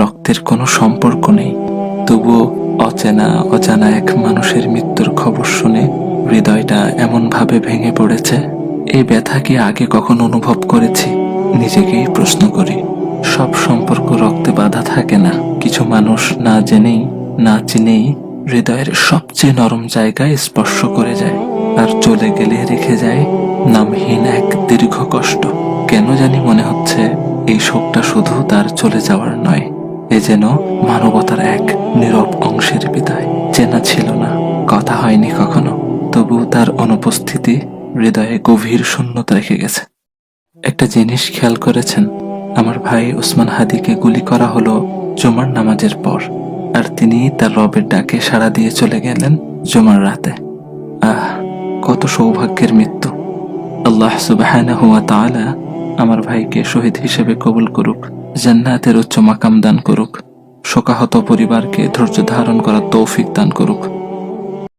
রক্তের কোনো সম্পর্ক নেই, তবুও অজানা এক মানুষের মৃত্যুর খবর শুনে হৃদয়টা এমনভাবে ভেঙে পড়েছে। এই ব্যথা কি আগে কখনো অনুভব করেছি? নিজেকেই প্রশ্ন করি। সব সম্পর্ক রক্তে বাঁধা থাকে না। কিছু মানুষ না জেনেই না চিনেই হৃদয়ের সবচেয়ে নরম জায়গায় স্পর্শ করে যায়, আর চলে গেলে রেখে যায় নামহীন এক দীর্ঘ কষ্ট। কেন জানি মনে হচ্ছে এই শোকটা শুধু তার চলে যাওয়ার নয়, এ যেন মানবতার এক নীরব অংশের বিদায়। চেনা ছিল না, কথা হয়নি কখনো, তবু তার অনুপস্থিতি হৃদয়ে গভীর শূন্যতা রেখে গেছে। একটা জিনিস খেয়াল করেছেন? আমার ভাই ওসমান হাদিকে গুলি করা হলো জুমার নামাজের পর, আর তিনি তার রবের ডাকে সাড়া দিয়ে চলে গেলেন জুমার রাতে। আহ, কত সৌভাগ্যের মৃত্যু! আল্লাহ সুবহানাহু ওয়া তাআলা আমার ভাইকে শহীদ হিসেবে কবুল করুক, জান্নাতের উচ্চ মাকাম দান করুক, শোকাহত পরিবারকে ধৈর্য ধারণ করার তৌফিক দান করুক।